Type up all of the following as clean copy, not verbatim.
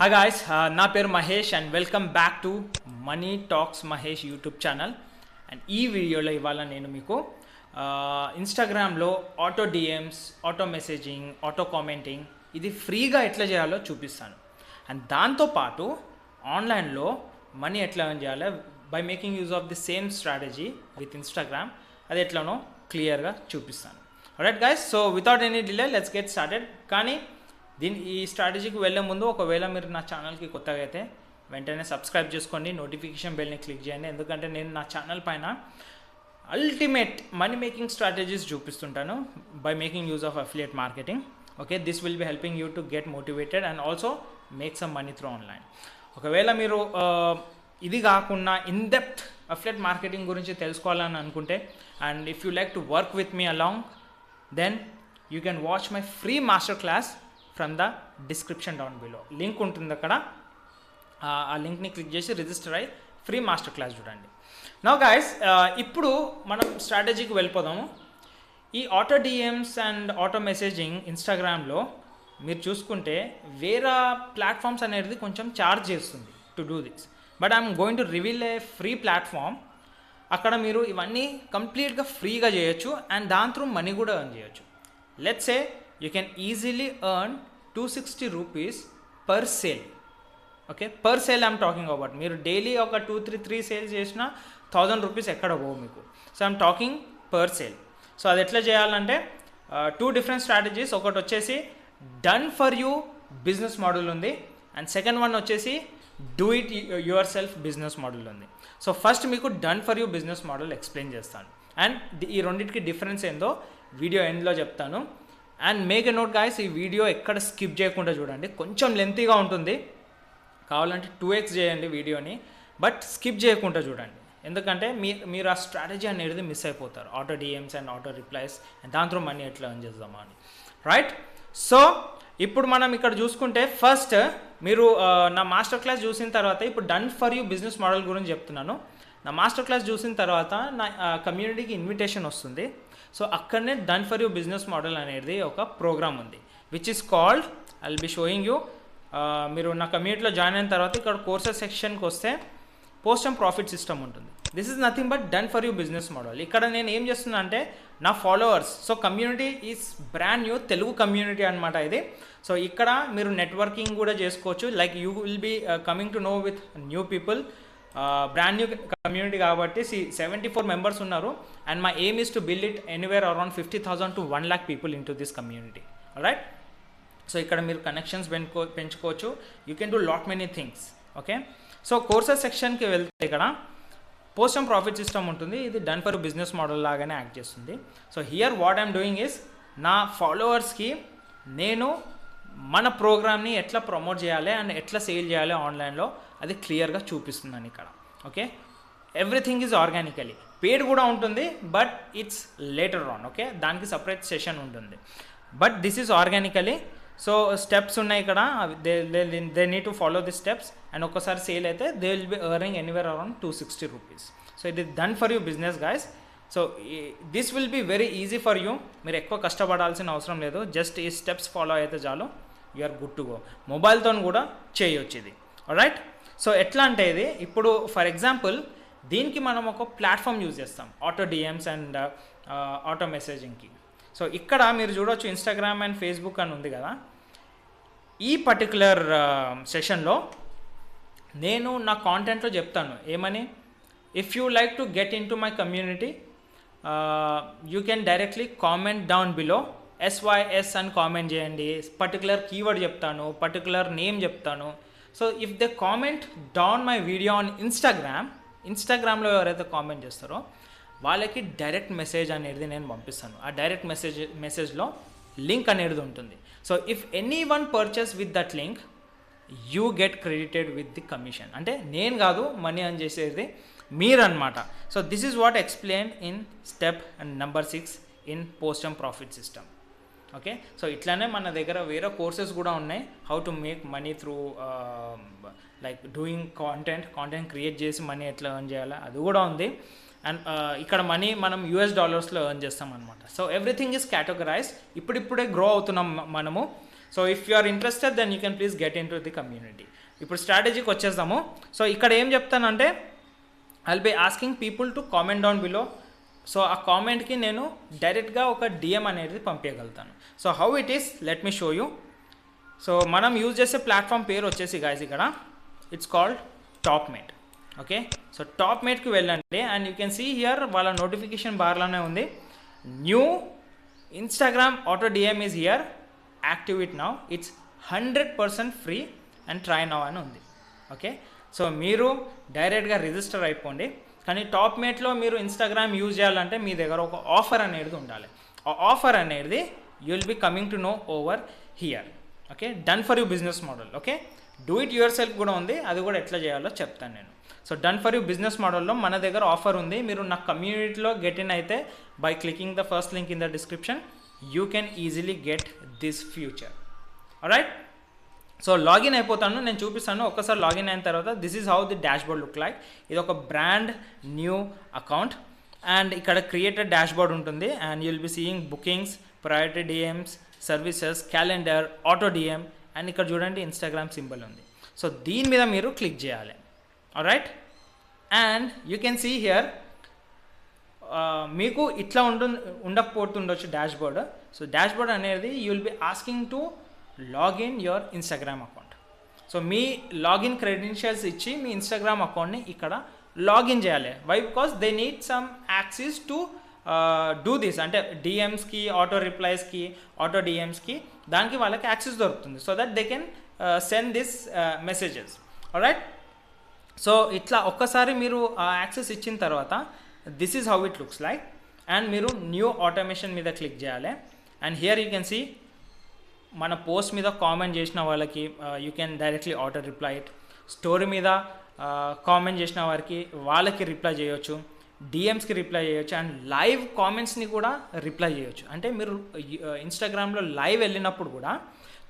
Hi guys, నా పేరు Mahesh and welcome back to money talks Mahesh YouTube channel. And ఈ వీడియోలో ఇవాళ నేను మీకు ఇన్స్టాగ్రామ్లో auto DMs, auto messaging, auto commenting ఇది ఫ్రీగా ఎట్లా చేయాలో చూపిస్తాను. అండ్ దాంతోపాటు ఆన్లైన్లో మనీ ఎట్లా ఎర్న్ చేయాలో by making use of the same strategy with Instagram అది ఎట్లానో క్లియర్గా చూపిస్తాను. Right guys, so without any delay let's get started. కానీ ఈ స్ట్రాటజీకి వెళ్ళే ముందు ఒకవేళ మీరు నా ఛానల్కి కొత్తగా అయితే వెంటనే సబ్స్క్రైబ్ చేసుకోండి, నోటిఫికేషన్ బెల్ని క్లిక్ చేయండి. ఎందుకంటే నేను నా ఛానల్ పైన అల్టిమేట్ మనీ మేకింగ్ స్ట్రాటజీస్ చూపిస్తుంటాను by making use of affiliate marketing. Okay, this will be helping you to get motivated and also make some money through online. ఒకవేళ మీరు ఇది కాకుండా ఇన్ డెప్త్ అఫిలియేట్ మార్కెటింగ్ గురించి తెలుసుకోవాలని అనుకుంటే and if you like to work with me along then you can watch my free master class from the description down below. Link ఉంటుంది అక్కడ, ఆ లింక్ని క్లిక్ చేసి రిజిస్టర్ అయ్యి ఫ్రీ మాస్టర్ క్లాస్ చూడండి. నౌ గైస్, ఇప్పుడు మనం స్ట్రాటజీకి వెళ్ళిపోదాము. ఈ auto DMs and auto messaging ఇన్స్టాగ్రామ్లో మీరు చూసుకుంటే వేరే ప్లాట్ఫామ్స్ అనేది కొంచెం ఛార్జ్ చేస్తుంది to do this, but I'm going to reveal a free platform. అక్కడ మీరు ఇవన్నీ కంప్లీట్గా ఫ్రీగా చేయొచ్చు అండ్ దాని త్రూ మనీ కూడా ఎర్న్ చేయొచ్చు. Let's say you can easily earn 260 rupees per sale. Okay, per sale I'm talking about. మీరు డైలీ ఒక 2-3 సేల్స్ చేసినా 1000 రూపీస్ ఎక్కడ పోవు మీకు. So I'm talking per sale. So అది ఎట్లా చేయాలంటే 2 డిఫరెంట్ స్ట్రాటజీస్. ఒకటి వచ్చేసి done for you business model ఉంది అండ్ సెకండ్ వన్ వచ్చేసి do it yourself business model ఉంది. సో ఫస్ట్ మీకు done for you business model explain చేస్తాను అండ్ ఈ రెండింటికి డిఫరెన్స్ ఏందో వీడియో ఎండ్లో చెప్తాను. And make a note guys, ఈ వీడియో ఎక్కడ స్కిప్ చేయకుండా చూడండి. కొంచెం లెంతీగా ఉంటుంది, కావాలంటే 2x చేయండి వీడియోని, బట్ స్కిప్ చేయకుండా చూడండి. ఎందుకంటే మీరు ఆ స్ట్రాటజీ అనేది మిస్ అయిపోతారు. Auto DMs and auto replies and దాంతో మనీ ఎట్లా ఎర్న్ చేద్దామా అని. రైట్, సో ఇప్పుడు మనం ఇక్కడ చూసుకుంటే ఫస్ట్ మీరు నా మాస్టర్ క్లాస్ చూసిన తర్వాత ఇప్పుడు done for you business model గురించి చెప్తున్నాను. నా మాస్టర్ క్లాస్ చూసిన తర్వాత నా కమ్యూనిటీకి ఇన్విటేషన్ వస్తుంది. సో అక్కడనే done for you business model అనేది ఒక ప్రోగ్రామ్ ఉంది which is called, I will be showing you. మీరు నా కమ్యూనిటీలో జాయిన్ అయిన తర్వాత ఇక్కడ కోర్సెస్ సెక్షన్కి వస్తే పోస్ట్ అండ్ ప్రాఫిట్ సిస్టమ్ ఉంటుంది. This is nothing but done for you business model. ఇక్కడ నేను ఏం చేస్తున్నా అంటే నా followers, so community is brand new, Telugu community అనమాట ఇది. సో ఇక్కడ మీరు నెట్వర్కింగ్ కూడా చేసుకోవచ్చు. Like you will be coming to know with new people. Brand new community కాబట్టి 74 మెంబర్స్ ఉన్నారు and my aim is to build it anywhere around 50,000 to 1 lakh people in to this community. Right, so ఇక్కడ మీరు connections పెంచుకోవచ్చు. You can do lot many things. Okay, so courses సెక్షన్కి వెళ్తే ఇక్కడ post and profit system ఉంటుంది. ఇది done for business model లాగానే act చేస్తుంది. So here what I'm doing is నా ఫాలోవర్స్కి నేను మన ప్రోగ్రామ్ని ఎట్లా ప్రమోట్ చేయాలి అండ్ ఎట్లా సేల్ చేయాలి ఆన్లైన్లో అది క్లియర్గా చూపిస్తున్నాను ఇక్కడ. Okay, everything is organically. Paid కూడా ఉంటుంది but it's later on. Okay, దానికి సపరేట్ సెషన్ ఉంటుంది but this is organically. So steps ఉన్నాయి ఇక్కడ, they need to follow the steps and ఒక్కసారి సేల్ అయితే they will be earning anywhere around 260 rupees. So it is done for you business guys. So this will be very easy for you. మీరు ఎక్కువ కష్టపడాల్సిన అవసరం లేదు, just ఈ steps follow అయితే చాలు, you are good to go. మొబైల్తో కూడా చేయొచ్చు ఇది. రైట్, సో ఎట్లా అంటే ఇది ఇప్పుడు ఫర్ ఎగ్జాంపుల్ దీనికి మనం ఒక ప్లాట్ఫామ్ యూజ్ చేస్తాం ఆటో డిఎమ్స్ అండ్ ఆటో మెసేజింగ్కి. సో ఇక్కడ మీరు చూడవచ్చు ఇన్స్టాగ్రామ్ అండ్ ఫేస్బుక్ అని ఉంది కదా. ఈ పర్టికులర్ సెషన్లో నేను నా కాంటెంట్లో చెప్తాను ఏమని, if you like to get in to my community you can directly comment down below SYS అని కామెంట్ చేయండి. పర్టికులర్ కీవర్డ్ చెప్తాను, పర్టికులర్ నేమ్ చెప్తాను. So if they comment down my video on ఇన్స్టాగ్రామ్లో ఎవరైతే కామెంట్ చేస్తారో వాళ్ళకి డైరెక్ట్ మెసేజ్ అనేది నేను పంపిస్తాను. ఆ డైరెక్ట్ మెసేజ్లో లింక్ అనేది ఉంటుంది. So if any one purchase with that link you get credited with the commission. అంటే నేను కాదు మనీ అని చేసేది మీరు అనమాట. So this is what explain in step number 6 in post and profit system. Okay, so ఇట్లానే మన దగ్గర వేరే కోర్సెస్ కూడా ఉన్నాయి, how to make money through like doing content create చేసి మనీ ఎట్లా ఎర్న్ చేయాలి అది కూడా ఉంది. అండ్ ఇక్కడ మనీ మనం US డాలర్స్లో ఎర్న్ చేస్తాం అనమాట. So everything is categorize. ఇప్పుడిప్పుడే గ్రో అవుతున్నాం మనము. So if you are interested then you can please get in to the community. ఇప్పుడు స్ట్రాటజీకి వచ్చేద్దాము. సో ఇక్కడ ఏం చెప్తానంటే I'll be asking people to comment down below. So ఆ కామెంట్కి నేను డైరెక్ట్గా ఒక డిఎం అనేది పంపించగలుగుతాను. So how it is let me show you. So మనం యూజ్ చేసే ప్లాట్ఫామ్ పేరు వచ్చేసి గాయస్ ఇక్కడ ఇట్స్ కాల్డ్ టాప్మేట్. ఓకే, సో టాప్మేట్కి వెళ్ళండి and you can see here వాళ్ళ నోటిఫికేషన్ బార్లోనే ఉంది new Instagram auto DM is here, active it now, it's 100% free and try now అని ఉంది. ఓకే, సో మీరు డైరెక్ట్గా రిజిస్టర్ అయిపోండి. కానీ టాప్మేట్లో మీరు ఇన్స్టాగ్రామ్ యూజ్ చేయాలంటే మీ దగ్గర ఒక ఆఫర్ అనేది ఉండాలి. ఆ ఆఫర్ అనేది you will be coming to no over here. Okay, done for you business model. Okay, do it your self కూడా ఉంది, అది కూడా ఎట్లా చేయాలో చెప్తాను నేను. So done for you business మోడల్లో మన దగ్గర ఆఫర్ ఉంది. మీరు నా కమ్యూనిటీలో గెట్ ఇన్ అయితే by clicking the first link in the description you can easily get this future. Alright, so login అయిపోతాను, నేను చూపిస్తాను. ఒక్కసారి లాగిన్ అయిన తర్వాత this is how the dashboard look like. ఇది ఒక బ్రాండ్ న్యూ అకౌంట్ అండ్ ఇక్కడ క్రియేటెడ్ డాష్బోర్డ్ ఉంటుంది and you will be seeing bookings, priority DMs, services, calendar, auto DM and ఇక్కడ చూడండి ఇన్స్టాగ్రామ్ సింబల్ ఉంది. సో దీని మీద మీరు క్లిక్ చేయాలి. Alright, and you can see here మీకు ఇట్లా ఉండకపోతుండొచ్చు డాష్బోర్డ్. సో డాష్బోర్డ్ అనేది you will be asking to login your Instagram account. So మీ లాగిన్ క్రెడెన్షియల్స్ ఇచ్చి మీ ఇన్స్టాగ్రామ్ అకౌంట్ని ఇక్కడ లాగిన్ చేయాలి. Why? Because they need some access to do this, అంటే డిఎమ్స్కి, ఆటో రిప్లైస్కి, ఆటో డిఎమ్స్కి దానికి వాళ్ళకి యాక్సెస్ దొరుకుతుంది. So that they can send this messages. Alright, so ఇట్లా ఒక్కసారి మీరు యాక్సెస్ ఇచ్చిన తర్వాత this is how it looks like. And మీరు న్యూ ఆటోమేషన్ మీద క్లిక్ చేయాలి and here you can see మన పోస్ట్ మీద కామెంట్ చేసిన వాళ్ళకి you can directly auto reply it. Story మీద కామెంట్ చేసిన వారికి వాళ్ళకి రిప్లై చేయొచ్చు, డిఎమ్స్కి రిప్లై చేయొచ్చు అండ్ లైవ్ కామెంట్స్ని కూడా రిప్లై చేయొచ్చు. అంటే మీరు ఇన్స్టాగ్రామ్లో లైవ్ వెళ్ళినప్పుడు కూడా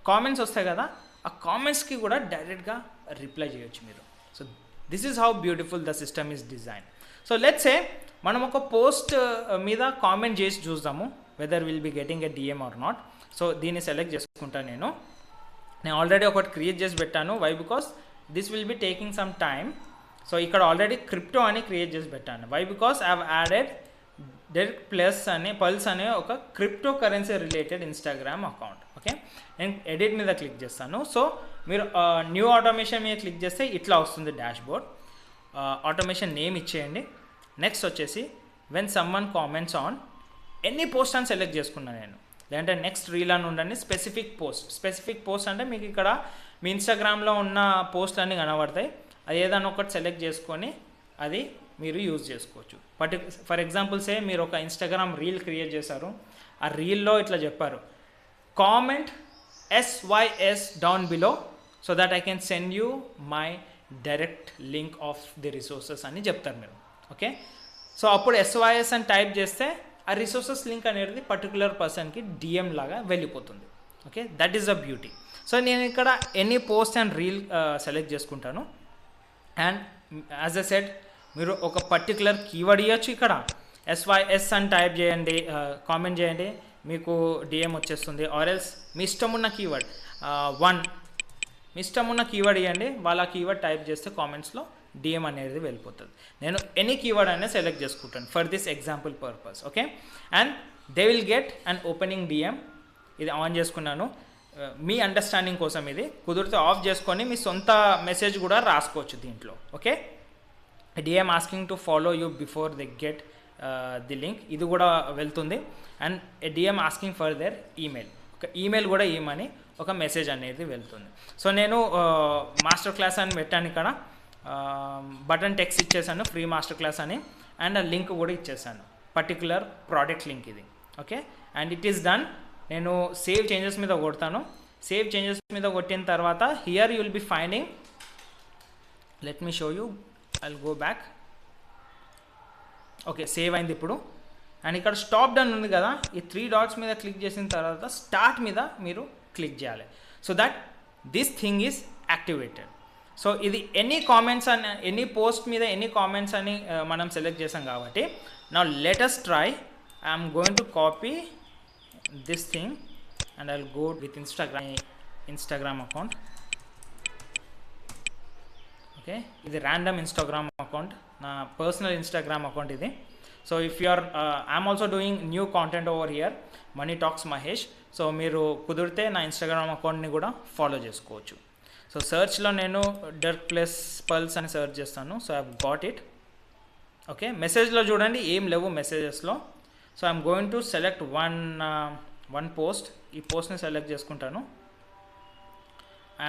కామెంట్స్ వస్తాయి కదా, ఆ కామెంట్స్కి కూడా డైరెక్ట్గా రిప్లై చేయొచ్చు మీరు. So this is how beautiful the system is design. So let's say మనం ఒక పోస్ట్ మీద కామెంట్ చేసి చూద్దాము whether will be getting a DM or not. So దీన్ని సెలెక్ట్ చేసుకుంటాను నేను ఆల్రెడీ ఒకటి క్రియేట్ చేసి పెట్టాను. Why? Because this will be taking some time. So ఇక్కడ ఆల్రెడీ క్రిప్టో అని క్రియేట్ చేసి పెట్టాను. Why? Because I have added direct pulse అనే ఒక crypto currency related Instagram account. Okay, నేను ఎడిట్ మీద క్లిక్ చేస్తాను. సో మీరు న్యూ ఆటోమేషన్ మీద క్లిక్ చేస్తే ఇట్లా వస్తుంది డాష్బోర్డ్. ఆటోమేషన్ నేమ్ ఇచ్చేయండి. నెక్స్ట్ వచ్చేసి when someone comments on any post అని సెలెక్ట్ చేసుకున్నాను నేను. లేదంటే నెక్స్ట్ రీల్ అని ఉండండి, స్పెసిఫిక్ పోస్ట్ అంటే మీకు ఇక్కడ మీ ఇన్స్టాగ్రామ్లో ఉన్న పోస్ట్లు అన్నీ కనబడతాయి. అది ఏదైనా ఒకటి సెలెక్ట్ చేసుకొని అది మీరు యూజ్ చేసుకోవచ్చు. ఫర్ ఎగ్జాంపుల్ సే మీరు ఒక ఇన్స్టాగ్రామ్ రీల్ క్రియేట్ చేశారు. ఆ రీల్లో ఇట్లా చెప్పారు comment SYS down below so that I can send you my direct link of the resources అని చెప్తారు మీరు. ఓకే, సో అప్పుడు SYS అని టైప్ చేస్తే ఆ రిసోర్సెస్ లింక్ అనేది పర్టికులర్ పర్సన్కి డిఎం లాగా వెళ్ళిపోతుంది. Okay, that is the beauty. So నేను ఇక్కడ any post and reel select చేసుకుంటాను అండ్ యాజ్ ఎ సెట్ మీరు ఒక పర్టికులర్ కీవర్డ్ ఇవ్వచ్చు. ఇక్కడ SYS అని టైప్ చేయండి, కామెంట్ చేయండి, మీకు డిఎం వచ్చేస్తుంది. ఆర్ ఎల్స్ మీ ఇష్టం ఉన్న కీవర్డ్ మీ ఇష్టం ఉన్న కీవర్డ్ ఇవ్వండి, వాళ్ళ కీవర్డ్ టైప్ చేస్తే కామెంట్స్లో డిఎం అనేది వెళ్ళిపోతుంది. నేను ఎనీ కీవర్డ్ అనేది సెలెక్ట్ చేసుకుంటాను for this example purpose. Okay, and they will get and opening DM. ఇది ఆన్ చేసుకున్నాను మీ అండర్స్టాండింగ్ కోసం. ఇది కుదిరితే ఆఫ్ చేసుకొని మీ సొంత మెసేజ్ కూడా రాసుకోవచ్చు దీంట్లో. Okay, DM asking to follow you before they get the link, ఇది కూడా వెళ్తుంది. And DM asking for their email, ఒక ఈమెయిల్ కూడా ఇవ్వమని ఒక మెసేజ్ అనేది వెళ్తుంది. సో నేను మాస్టర్ క్లాస్ అని పెట్టాను, ఇక్కడ బటన్ టెక్స్ట్ ఇచ్చేసాను ఫ్రీ మాస్టర్ క్లాస్ అని, అండ్ ఆ లింక్ కూడా ఇచ్చేసాను, పర్టికులర్ ప్రోడక్ట్ లింక్ ఇది. Okay, and it is done. నేను సేవ్ చేంజెస్ మీద కొడతాను. సేవ్ చేంజెస్ మీద కొట్టిన తర్వాత here you will B finding, let me show you, I will go back. Okay, save అయింది ఇప్పుడు. అండ్ ఇక్కడ స్టాప్ డన్ ఉంది కదా, ఈ 3 డాట్స్ మీద క్లిక్ చేసిన తర్వాత స్టార్ట్ మీద మీరు క్లిక్ చేయాలి. So that this thing is activated. So ఇది ఎనీ కామెంట్స్ అని, ఎనీ పోస్ట్ మీద ఎనీ కామెంట్స్ అని మనం సెలెక్ట్ చేసాం కాబట్టి now let us try. I'm going to copy this thing and I'll go with Instagram account. Okay, this is random Instagram account, na personal Instagram account idi. So if you are I'm also doing new content over here, Money Talks Mahesh. So మీరు కుదిరితే నా Instagram అకౌంట్ని కూడా follow చేసుకోవచ్చు. So సర్చ్లో నేను dark plus pulse అని search చేస్తాను. So I got it. Okay, మెసేజ్లో చూడండి ఏం లేవు మెసేజెస్లో. So I'm going to select one post. ఈ పోస్ట్ని సెలెక్ట్ చేసుకుంటాను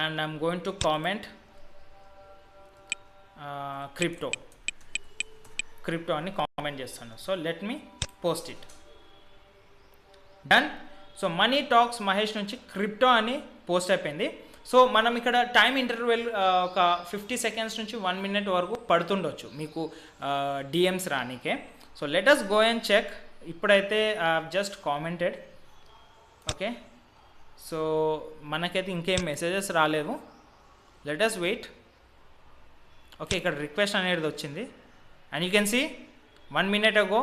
and I'm going to comment crypto అని కామెంట్ చేస్తాను. So let me post it. Done. So money talks Mahesh నుంచి క్రిప్టో అని పోస్ట్ అయిపోయింది. సో మనం ఇక్కడ టైం ఇంటర్వెల్ ఒక 50 seconds నుంచి 1 minute వరకు పడుతుండొచ్చు మీకు డిఎమ్స్ రానికే. So let us go and check. ఇప్పుడైతే జస్ట్ కామెంటెడ్. ఓకే, సో మనకైతే ఇంకేం మెసేజెస్ రాలేదు. Let us wait. ఓకే, ఇక్కడ రిక్వెస్ట్ అనేది వచ్చింది and you can see 1 minute ago.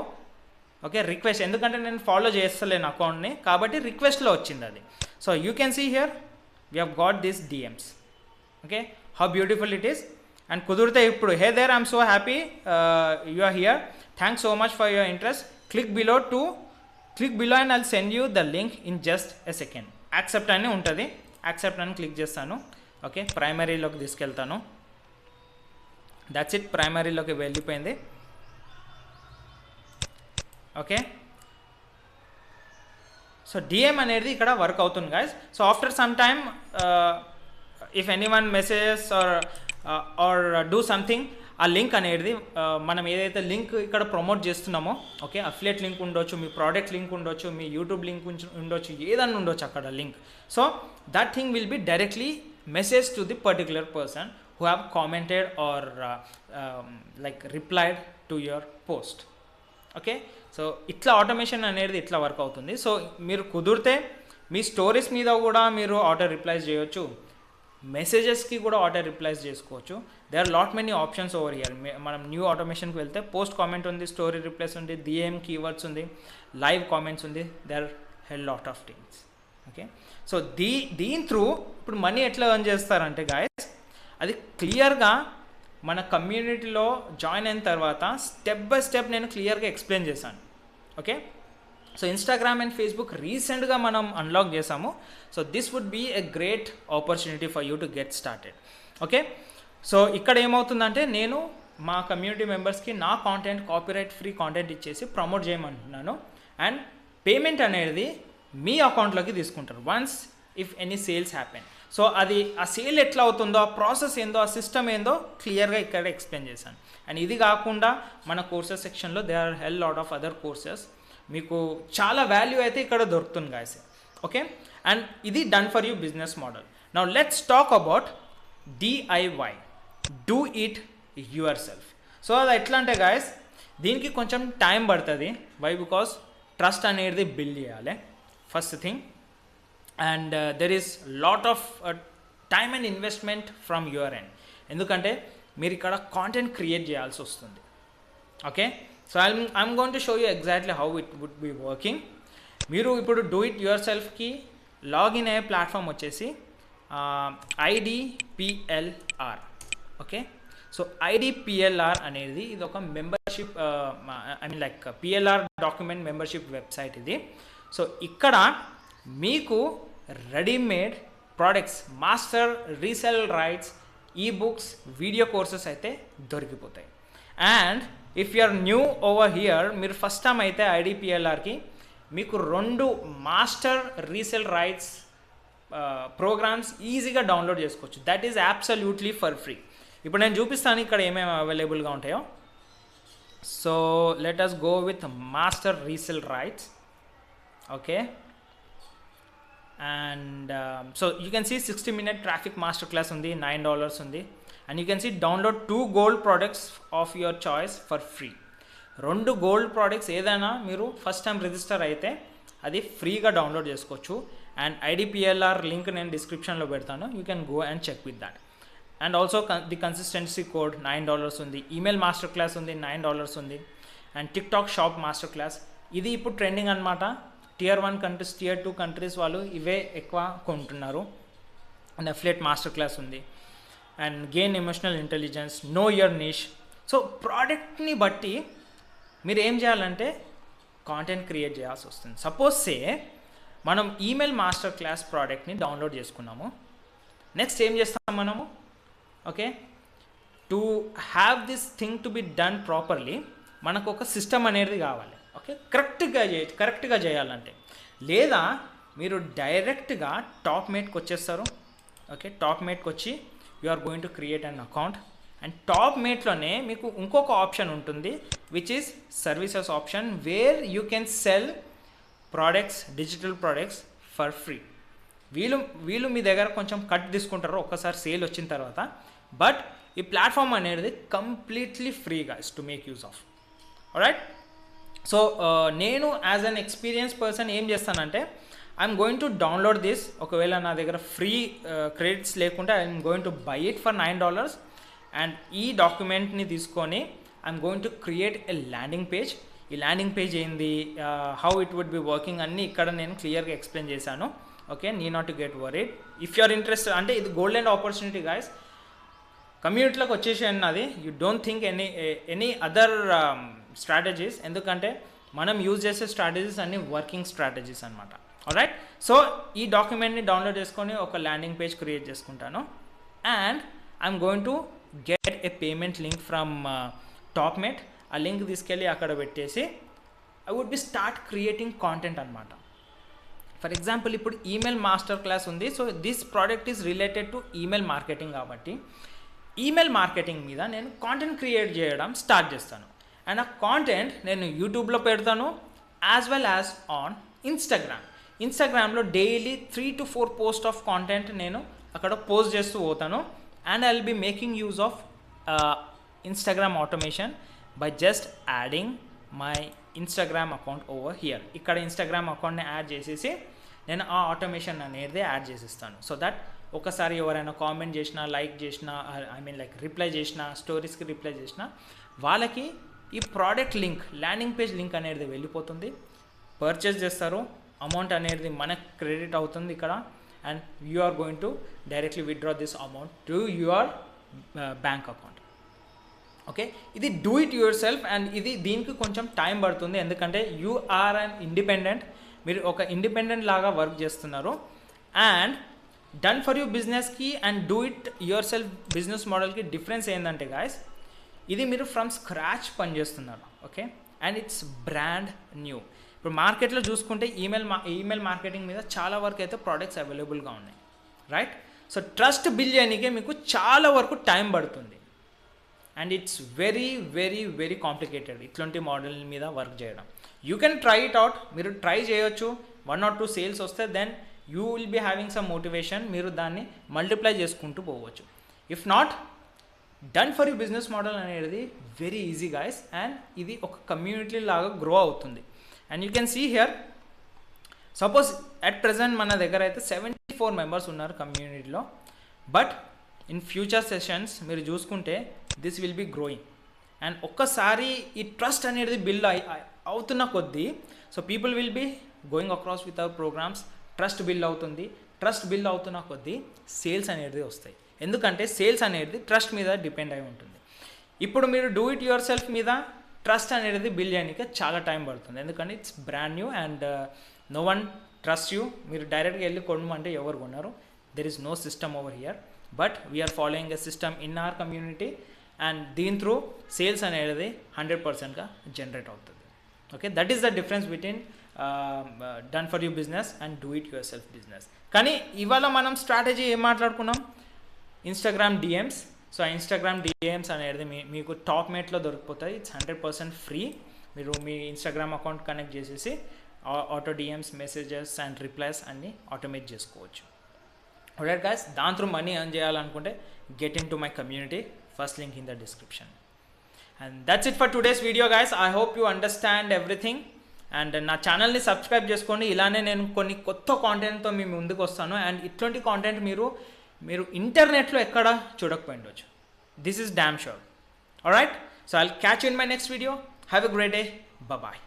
Okay, request, ఎందుకంటే నేను ఫాలో చేస్తలేను అకౌంట్ని కాబట్టి రిక్వెస్ట్లో వచ్చింది అది. So you can see here we have got these DMs. Okay, how beautiful it is. And kudurte ippudu, hey there, I'm so happy you are here, thanks so much for your interest, click below and I'll send you the link in just a second. Accept ani untadi, accept ani click chestanu. Okay, primary loki తీసుకెళ్తాను. that's it, primary loki వెళ్ళిపోయింది. Okay, so DM అనేది ఇక్కడ work అవుతుంది guys. So after some time if anyone messages or do something, ఆ link అనేది మనం ఏదైతే link ఇక్కడ ప్రమోట్ చేస్తున్నామో, ఓకే, అఫిలియేట్ లింక్ ఉండొచ్చు, మీ ప్రోడక్ట్ లింక్ ఉండొచ్చు, మీ యూట్యూబ్ లింక్ ఉండొచ్చు, ఏదన్నా ఉండొచ్చు అక్కడ link. So that thing will be directly message to the particular person who have commented or like replied to your post. Okay, so ఇట్లా automation అనేది ఇట్లా work అవుతుంది. సో మీరు కుదిరితే మీ స్టోరీస్ మీద కూడా మీరు ఆటో రిప్లైస్ చేయొచ్చు, మెసేజెస్కి కూడా ఆటో రిప్లైస్ చేసుకోవచ్చు. They are lot many options over here. మనం న్యూ ఆటోమేషన్కి వెళ్తే పోస్ట్ కామెంట్ ఉంది, స్టోరీ రిప్లైస్ ఉంది, డిఎం కీవర్డ్స్ ఉంది, లైవ్ కామెంట్స్ ఉంది. They are hell lot of things. Okay, so దీని త్రూ ఇప్పుడు మనీ ఎట్లా ఎర్న్ చేస్తారంటే గాయస్, అది క్లియర్గా మన కమ్యూనిటీలో జాయిన్ అయిన తర్వాత స్టెప్ బై స్టెప్ నేను క్లియర్గా ఎక్స్ప్లెయిన్ చేశాను. Okay, so Instagram and Facebook రీసెంట్గా మనం అన్లాక్ చేసాము. So this would be a great opportunity for you to get started. Okay, so ఇక్కడ ఏమవుతుందంటే నేను మా కమ్యూనిటీ మెంబర్స్కి నా కాంటెంట్ కాపీరైట్ ఫ్రీ కాంటెంట్ ఇచ్చేసి ప్రమోట్ చేయమంటున్నాను అండ్ పేమెంట్ అనేది మీ అకౌంట్లోకి తీసుకుంటారు once if any sales happen. So అది ఆ సేల్ ఎట్లా అవుతుందో, ఆ ప్రాసెస్ ఏందో, ఆ సిస్టమ్ ఏందో క్లియర్గా ఇక్కడ ఎక్స్ప్లెయిన్ చేశాను. అండ్ ఇది కాకుండా మన కోర్సెస్ సెక్షన్లో they are hell lot of other courses. మీకు చాలా వాల్యూ అయితే ఇక్కడ దొరుకుతుంది గాయస్. ఓకే, అండ్ ఇది done for you business model. Now let's talk about DIY, do it yourself. So అది ఎట్లా అంటే గాయస్, దీనికి కొంచెం టైం పడుతుంది. వై? బికాస్ ట్రస్ట్ అనేది బిల్డ్ చేయాలి first thing. And there is lot of time and investment from your end. ఎందుకంటే మీరు ఇక్కడ కాంటెంట్ క్రియేట్ చేయాల్సి వస్తుంది. Okay, so I'm going to show you exactly how it would be working. మీరు ఇప్పుడు do it యువర్ సెల్ఫ్కి లాగిన్ అయ్యే ప్లాట్ఫామ్ వచ్చేసి IDPLR. ఓకే, సో IDPLR అనేది ఇది ఒక membership, I mean like PLR document membership website ఇది. సో ఇక్కడ మీకు readymade products, master resell rights, ebooks, video courses అయితే దొరికిపోతాయి. And if you are new over here, మీరు ఫస్ట్ టైం అయితే IDPLRకి మీకు 2 మాస్టర్ రీసెల్ రైట్స్ ప్రోగ్రామ్స్ ఈజీగా డౌన్లోడ్ చేసుకోవచ్చు. That is absolutely for free. ఇప్పుడు నేను చూపిస్తాను ఇక్కడ ఏమేమి అవైలబుల్గా ఉంటాయో. So let us go with master resell rights. Okay, and so you can see 60-minute traffic master class ఉంది, $9 ఉంది. And you can see download 2 gold products of your choice for free. 2 gold products ఏదైనా మీరు first time register అయితే అది ఫ్రీగా download చేసుకోవచ్చు. And IDPLR link నేను డిస్క్రిప్షన్లో పెడతాను, you can go and check with that. And also the consistency code $9 ఉంది, ఈమెయిల్ మాస్టర్ క్లాస్ ఉంది $9 ఉంది, and TikTok shop master class ఇది ఇప్పుడు ట్రెండింగ్ అనమాట. tier 1 కంట్రీస్, tier 2 కంట్రీస్ వాళ్ళు ఇవే ఎక్కువ కొంటున్నారు. అండ్ అఫిలియేట్ మాస్టర్ క్లాస్ ఉంది. And gain emotional intelligence, know your niche. So ప్రోడక్ట్ని బట్టి మీరు ఏం చేయాలంటే కాంటెంట్ క్రియేట్ చేయాల్సి వస్తుంది. సపోజ్ మనం ఈమెయిల్ మాస్టర్ క్లాస్ ప్రోడక్ట్ని డౌన్లోడ్ చేసుకున్నాము. నెక్స్ట్ ఏం చేస్తాం మనము? Okay, to have this thing to be done properly మనకు ఒక సిస్టమ్ అనేది కావాలి. ఓకే, కరెక్ట్గా చేయాలంటే. లేదా మీరు డైరెక్ట్గా టాప్ మేట్కి వచ్చేస్తారు. ఓకే, టాప్ మేట్కి వచ్చి you are going to create an account. And టాప్ మేట్లోనే మీకు ఇంకొక ఆప్షన్ ఉంటుంది which is services option, where you can sell products, digital products for free. వీళ్ళు మీ దగ్గర కొంచెం కట్ తీసుకుంటారు ఒక్కసారి సేల్ వచ్చిన తర్వాత. బట్ ఈ ప్లాట్ఫామ్ అనేది completely free guys to make use of. Alright, so నేను యాజ్ అన్ ఎక్స్పీరియన్స్ పర్సన్ ఏం చేస్తానంటే I'm going to download this. ఒకవేళ నా దగ్గర ఫ్రీ క్రెడిట్స్ లేకుంటే I'm going to buy it for $9. And ఈ డాక్యుమెంట్ని తీసుకొని I'm going to create a landing page. ఈ ల్యాండింగ్ పేజ్ ఏంది, how it would be working అన్నీ ఇక్కడ నేను క్లియర్గా ఎక్స్ప్లెయిన్ చేశాను. Okay, need not to get worried. If you are interested అంటే ఇది గోల్డెన్ ఆపర్చునిటీ గాయస్. కమ్యూనిటీలోకి వచ్చేసేయండి. అది you don't think any other strategies, ఎందుకంటే మనం యూజ్ చేసే స్ట్రాటజీస్ అన్నీ వర్కింగ్ స్ట్రాటజీస్ అనమాట. ఆల్రైట్, సో ఈ డాక్యుమెంట్ని డౌన్లోడ్ చేసుకొని ఒక ల్యాండింగ్ పేజ్ క్రియేట్ చేసుకుంటాను. And I'm going to get a payment link from Topmate. ఆ లింక్ తీసుకెళ్ళి అక్కడ పెట్టేసి I would be start creating content అనమాట. ఫర్ ఎగ్జాంపుల్ ఇప్పుడు ఈమెయిల్ మాస్టర్ క్లాస్ ఉంది. So this product is related to email marketing కాబట్టి email marketing మీద నేను కాంటెంట్ క్రియేట్ చేయడం స్టార్ట్ చేస్తాను. అండ్ ఆ కాంటెంట్ నేను యూట్యూబ్లో పెడతాను యాజ్ వెల్ యాజ్ ఆన్ ఇన్స్టాగ్రామ్లో daily 3 to 4 post of content నేను అక్కడ పోస్ట్ చేస్తూ పోతాను. And I will be making use of Instagram automation by just adding my Instagram account over here. ఇక్కడ ఇన్స్టాగ్రామ్ అకౌంట్ని యాడ్ చేసేసి నేను ఆ ఆటోమేషన్ అనేది యాడ్ చేసిస్తాను. సో దట్ ఒకసారి ఎవరైనా కామెంట్ చేసినా, లైక్ చేసినా, రిప్లై చేసినా, స్టోరీస్కి రిప్లై చేసినా వాళ్ళకి ఈ product link, landing page link అనేది వెళ్ళిపోతుంది. పర్చేస్ చేస్తారు, అమౌంట్ అనేది మనకు క్రెడిట్ అవుతుంది ఇక్కడ. And you are going to directly withdraw this amount to your bank account. Okay, ఇది do it yourself. And దీనికి కొంచెం టైం పడుతుంది, ఎందుకంటే యూ ఆర్ అన్ ఇండిపెండెంట్. మీరు ఒక ఇండిపెండెంట్ లాగా వర్క్ చేస్తున్నారు. అండ్ డన్ ఫర్ యూ బిజినెస్కి and do it yourself business మోడల్కి డిఫరెన్స్ ఏంటంటే గాయస్, ఇది మీరు ఫ్రమ్ స్క్రాచ్ పనిచేస్తున్నారు. Okay, and it's brand new. ఇప్పుడు మార్కెట్లో చూసుకుంటే ఈమెయిల్ మార్కెటింగ్ మీద చాలా వరకు అయితే ప్రోడక్ట్స్ అవైలబుల్గా ఉన్నాయి. రైట్, సో ట్రస్ట్ బిల్డ్ చేయడానికే మీకు చాలా వరకు టైం పడుతుంది. And it's very very very complicated ఇట్లాంటి మోడల్ మీద వర్క్ చేయడం. You can try it out. మీరు ట్రై చేయొచ్చు. 1 or 2 సేల్స్ వస్తే then you will be having some motivation. మీరు దాన్ని మల్టిప్లై చేసుకుంటూ పోవచ్చు. If not, done for you business model అనేది వెరీ ఈజీ గాయస్. అండ్ ఇది ఒక కమ్యూనిటీ లాగా గ్రో అవుతుంది. And you can see here, suppose at present మన దగ్గర అయితే 74 మెంబర్స్ ఉన్నారు కమ్యూనిటీలో. బట్ ఇన్ ఫ్యూచర్ సెషన్స్ మీరు చూసుకుంటే this will be growing. And ఒక్కసారి ఈ ట్రస్ట్ అనేది బిల్డ్ అవుతున్న కొద్దీ, so people will be going across with our programs. Trust build అవుతుంది. ట్రస్ట్ బిల్డ్ అవుతున్న కొద్దీ సేల్స్ అనేది వస్తాయి. ఎందుకంటే సేల్స్ అనేది ట్రస్ట్ మీద డిపెండ్ అయి ఉంటుంది. ఇప్పుడు మీరు డూ ఇట్ యువర్ సెల్ఫ్ మీద ట్రస్ట్ అనేది బిల్డ్ చేయడానికి చాలా టైం పడుతుంది. ఎందుకంటే it's brand new and no one trust you. మీరు డైరెక్ట్గా వెళ్ళి కొనమంటే ఎవరు కొన్నారు. There is no system over here. But we're following a system in our community. And దీని త్రూ సేల్స్ అనేది 100%గా జనరేట్ అవుతుంది. Okay, that is the difference between done for you business and do it yourself business. కానీ ఇవాళ మనం strategy ఏం మాట్లాడుకున్నాం? Instagram DMs. So ఆ ఇన్స్టాగ్రామ్ డిఎమ్స్ అనేది మీకు టాప్ మేట్లో దొరికిపోతాయి. It's 100% free. మీరు మీ ఇన్స్టాగ్రామ్ అకౌంట్ కనెక్ట్ చేసేసి auto DMs, messages and replies అన్నీ ఆటోమేట్ చేసుకోవచ్చు. ఆల్రైట్ గైస్, దాని త్రూ మనీ ఎర్న్ చేయాలనుకుంటే get in to my community. First link in the description. And that's it for today's video guys. I hope you understand everything. And నా ఛానల్ని subscribe చేసుకోండి. ఇలానే నేను కొన్ని కొత్త కాంటెంట్తో మీ ముందుకు వస్తాను. అండ్ ఇట్లాంటి కాంటెంట్ మీరు ఇంటర్నెట్లో ఎక్కడ చూడకపోయిండొచ్చు. This is damn sure. Alright, so I'll catch you in my next video. Have a great day. Bye.